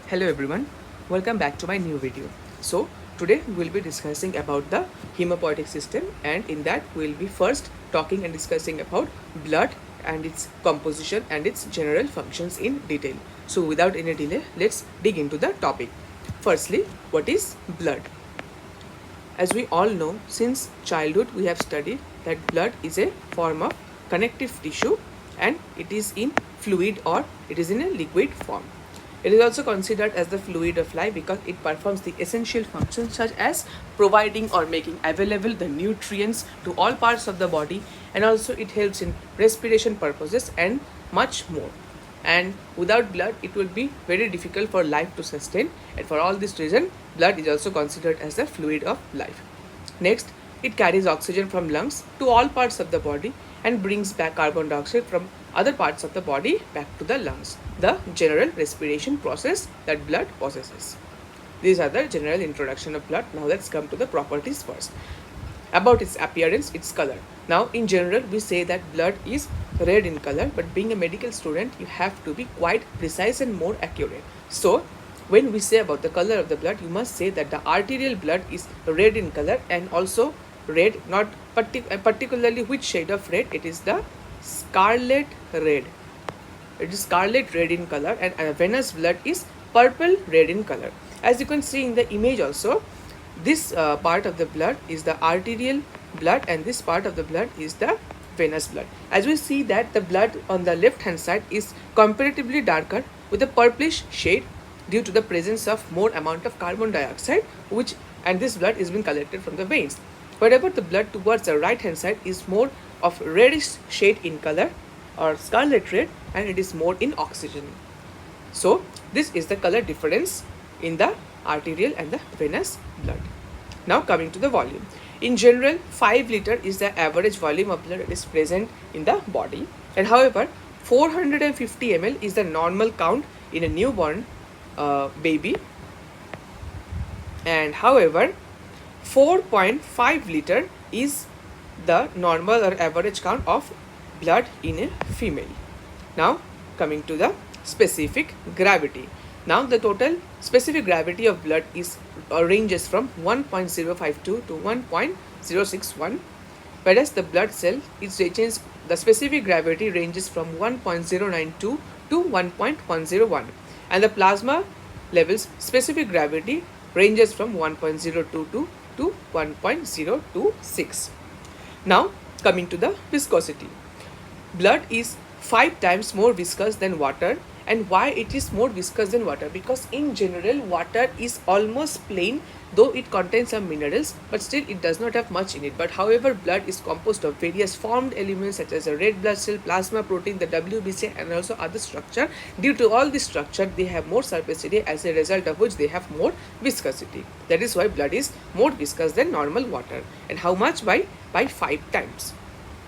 Hello everyone, welcome back to my new video. So today we'll be discussing about the hemopoietic system, and in that we'll be first talking and discussing about blood and its composition and its general functions in detail. So without any delay, let's dig into the topic. Firstly, what is blood? As we all know, since childhood we have studied that blood is a form of connective tissue and it is in fluid or it is in a liquid form. It is also considered as the fluid of life because it performs the essential functions such as providing or making available the nutrients to all parts of the body, and also it helps in respiration purposes and much more. And without blood it would be very difficult for life to sustain, and for all this reason blood is also considered as the fluid of life. Next, it carries oxygen from lungs to all parts of the body and brings back carbon dioxide from other parts of the body back to the lungs, the general respiration process that blood possesses. These are the general introduction of blood. Now let's come to the properties first. About its appearance, its color. Now in general we say that blood is red in color, but being a medical student you have to be quite precise and more accurate. So when we say about the color of the blood, you must say that the arterial blood is red in color, and also red, not particularly which shade of red, it is the scarlet red. It is scarlet red in color, and venous blood is purple red in color. As you can see in the image also, this part of the blood is the arterial blood and this part of the blood is the venous blood. As we see that the blood on the left hand side is comparatively darker with a purplish shade due to the presence of more amount of carbon dioxide, which and this blood is being collected from the veins. Wherever the blood towards the right hand side is more of reddish shade in color or scarlet red, and it is more in oxygen. So this is the color difference in the arterial and the venous blood. Now coming to the volume. In general, 5 liter is the average volume of blood that is present in the body, and however 450 ml is the normal count in a newborn baby, and however 4.5 liter is the normal or average count of blood in a female. Now coming to the specific gravity. Now the total specific gravity of blood is ranges from 1.052 to 1.061, whereas the blood cell the specific gravity ranges from 1.092 to 1.101, and the plasma levels specific gravity ranges from 1.022 to 1.026. Now coming to the viscosity. Blood is 5 times more viscous than water. And why it is more viscous than water? Because in general water is almost plain, though it contains some minerals, but still it does not have much in it. But however, blood is composed of various formed elements such as a red blood cell, plasma protein, the WBC, and also other structure. Due to all this structure, they have more surface area, as a result of which they have more viscosity. That is why blood is more viscous than normal water. And how much? By 5 times.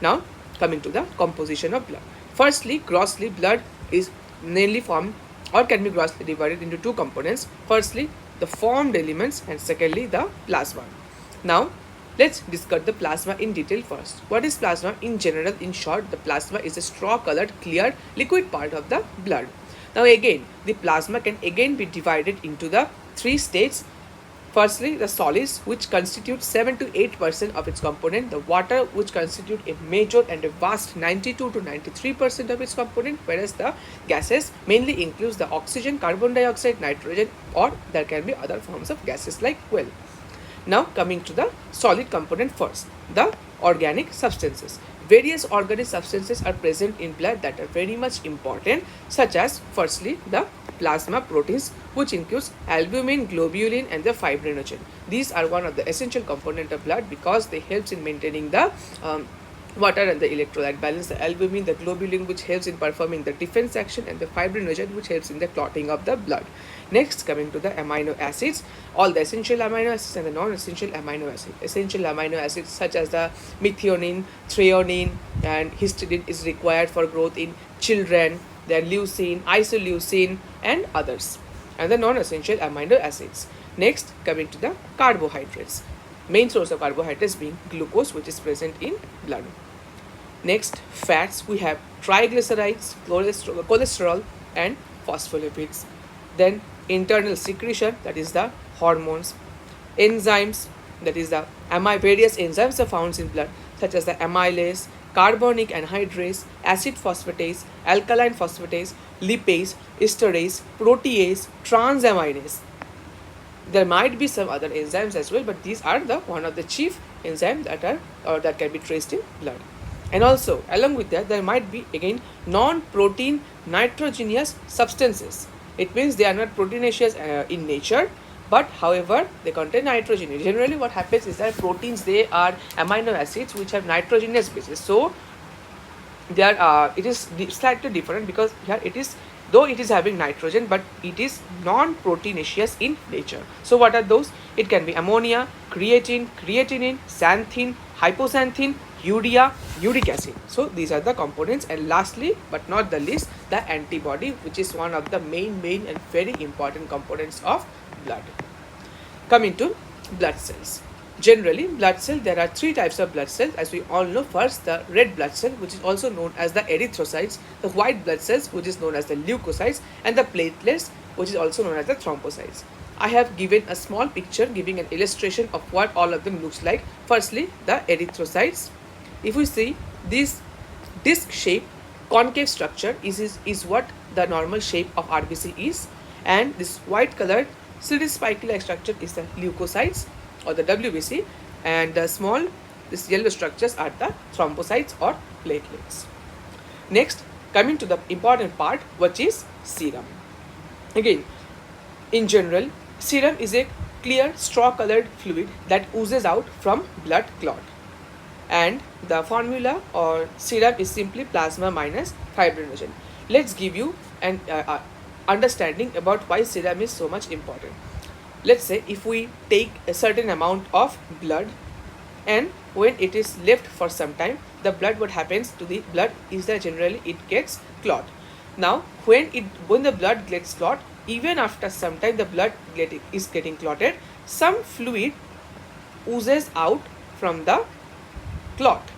Now coming to the composition of blood. Firstly, grossly, blood is mainly formed or can be grossly divided into two components. Firstly, the formed elements, and secondly, the plasma. Now let's discuss the plasma in detail first. What is plasma? In general, in short, the plasma is a straw colored clear liquid part of the blood. Now again, the plasma can again be divided into the 3 states. Firstly, the solids, which constitute 7 to 8% of its component, the water, which constitute a major and a vast 92 to 93% of its component, whereas the gases mainly includes the oxygen, carbon dioxide, nitrogen, or there can be other forms of gases like well. Now coming to the solid component first, the organic substances. Various organic substances are present in blood that are very much important, such as firstly the plasma proteins, which includes albumin, globulin, and the fibrinogen. These are one of the essential component of blood because they helps in maintaining the water and the electrolyte balance. The albumin, the globulin, which helps in performing the defense action, and the fibrinogen, which helps in the clotting of the blood. Next, coming to the amino acids, all the essential amino acids and the non-essential amino acids. Essential amino acids such as the methionine, threonine, and histidine is required for growth in children. Then leucine, isoleucine, and others. And the non-essential amino acids. Next, coming to the carbohydrates. Main source of carbohydrates being glucose, which is present in blood. Next, fats, we have triglycerides, cholesterol, and phospholipids. Then internal secretion, that is the hormones. Enzymes, that is the various enzymes are found in blood, such as the amylase, carbonic anhydrase, acid phosphatase, alkaline phosphatase, lipase, esterase, protease, transaminase. There might be some other enzymes as well, but these are the one of the chief enzymes that are or that can be traced in blood. And also along with that, there might be again non-protein nitrogenous substances. It means they are not proteinaceous in nature, but however they contain nitrogen. Generally what happens is that proteins, they are amino acids which have nitrogenous bases, so they are it is slightly different, because here it is, though it is having nitrogen, but it is non-proteinaceous in nature. So what are those? It can be ammonia, creatine, creatinine, xanthine, hypoxanthine, urea, uric acid. So these are the components. And lastly but not the least, the antibody, which is one of the main and very important components of blood. Coming to blood cells. Generally, blood cell, there are three types of blood cells, as we all know. First, the red blood cell, which is also known as the erythrocytes, the white blood cells, which is known as the leukocytes, and the platelets, which is also known as the thrombocytes. I have given a small picture giving an illustration of what all of them looks like. Firstly, the erythrocytes. If we see this disc shape concave structure is what the normal shape of RBC is, and this white colored silver spiky like structure is the leukocytes or the WBC, and the small this yellow structures are the thrombocytes or platelets. Next, coming to the important part, which is serum. Again, in general, serum is a clear straw colored fluid that oozes out from blood clot, and the formula or serum is simply plasma minus fibrinogen. Let's give you an understanding about why serum is so much important. Let's say if we take a certain amount of blood, and when it is left for some time, the blood, what happens to the blood is that generally it gets clot. Now when the blood gets clot, even after some time the blood is getting clotted, some fluid oozes out from the clot,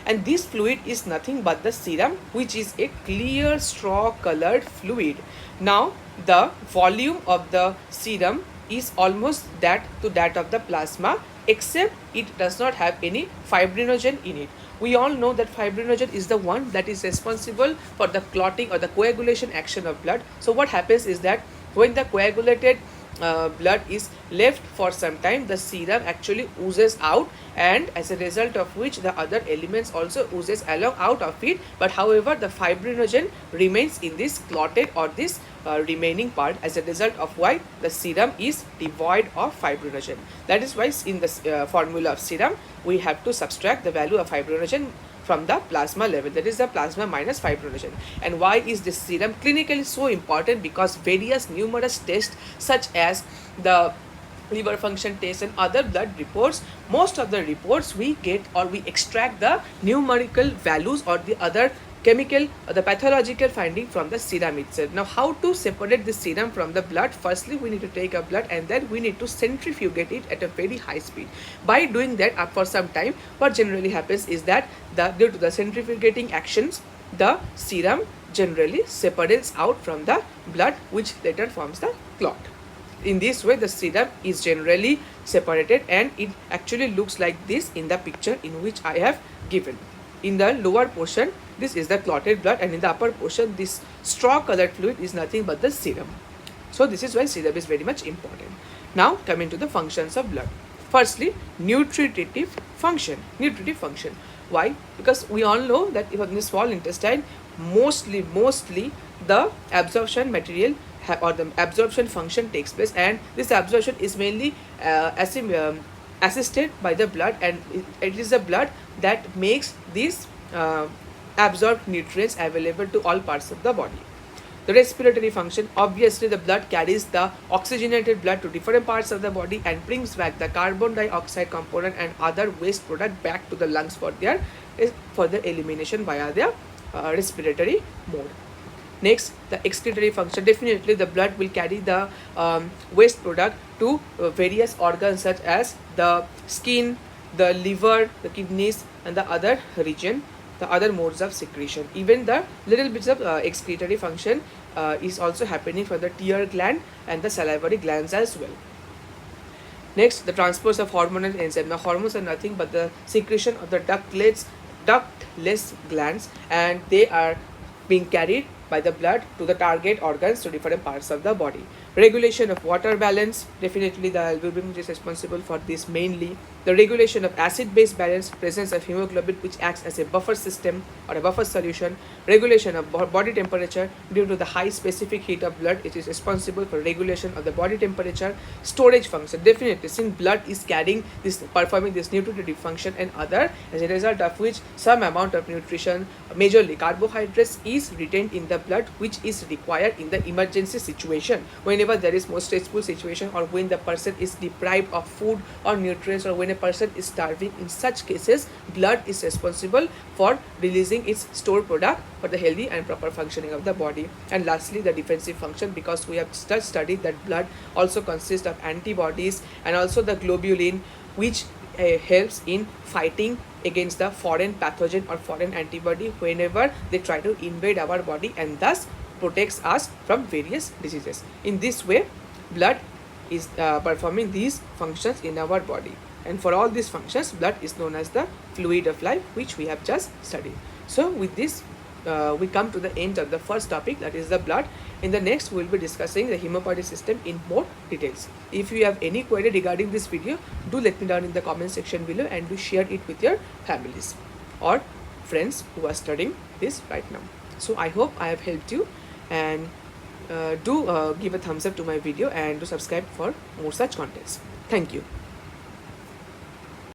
and this fluid is nothing but the serum, which is a clear straw colored fluid. Now the volume of the serum is almost that of the plasma, except it does not have any fibrinogen in it. We all know that fibrinogen is the one that is responsible for the clotting or the coagulation action of blood. So what happens is that when the coagulated blood is left for some time, the serum actually oozes out, and as a result of which the other elements also oozes along out of it, but however the fibrinogen remains in this clotted or this remaining part, as a result of why the serum is devoid of fibrinogen. That is why in the formula of serum we have to subtract the value of fibrinogen from the plasma level, that is the plasma minus fibrinogen. And why is this serum clinically so important? Because various numerous tests such as the liver function test and other blood reports, most of the reports we get or we extract the numerical values or the other chemical or the pathological finding from the serum itself. Now how to separate the serum from the blood? Firstly, we need to take a blood and then we need to centrifugate it at a very high speed. By doing that for some time, what generally happens is that due to the centrifugating actions, the serum generally separates out from the blood, which later forms the clot. In this way the serum is generally separated, and it actually looks like this in the picture in which I have given. In the lower portion, this is the clotted blood, and in the upper portion, this straw colored fluid is nothing but the serum. So this is why serum is very much important. Now coming to the functions of blood. Firstly, nutritive function. Why? Because we all know that in the small intestine, mostly the absorption material or the absorption function takes place, and this absorption is mainly assisted by the blood, and it is the blood that makes these absorbed nutrients available to all parts of the body. The respiratory function, obviously the blood carries the oxygenated blood to different parts of the body and brings back the carbon dioxide component and other waste product back to the lungs for their elimination via their respiratory mode. Next, the excretory function. Definitely the blood will carry the waste product to various organs such as the skin, the liver, the kidneys, and the other region, the other modes of secretion. Even the little bits of excretory function is also happening for the tear gland and the salivary glands as well. Next, the transport of hormonal enzyme. Now, hormones are nothing but the secretion of the ductless glands, and they are being carried by the blood to the target organs to different parts of the body. Regulation of water balance, definitely the albumin is responsible for this mainly. The regulation of acid-base balance, presence of hemoglobin which acts as a buffer system or a buffer solution. Regulation of body temperature, due to the high specific heat of blood, it is responsible for regulation of the body temperature. Storage function, definitely since blood is carrying this, performing this nutritive function and other, as a result of which some amount of nutrition, majorly carbohydrates, is retained in the blood, which is required in the emergency situation, whenever there is most stressful situation, or when the person is deprived of food or nutrients, or when a person is starving. In such cases, blood is responsible for releasing its stored product for the healthy and proper functioning of the body. And lastly, the defensive function, because we have studied that blood also consists of antibodies and also the globulin, which helps in fighting against the foreign pathogen or foreign antibody whenever they try to invade our body, and thus protects us from various diseases. In this way, blood is performing these functions in our body, and for all these functions, blood is known as the fluid of life, which we have just studied. So with this, we come to the end of the first topic, that is the blood. In the next, we will be discussing the hemopoietic system in more details. If you have any query regarding this video, do let me down in the comment section below, and do share it with your families or friends who are studying this right now. So I hope I have helped you, and do give a thumbs up to my video, and do subscribe for more such contents. Thank you.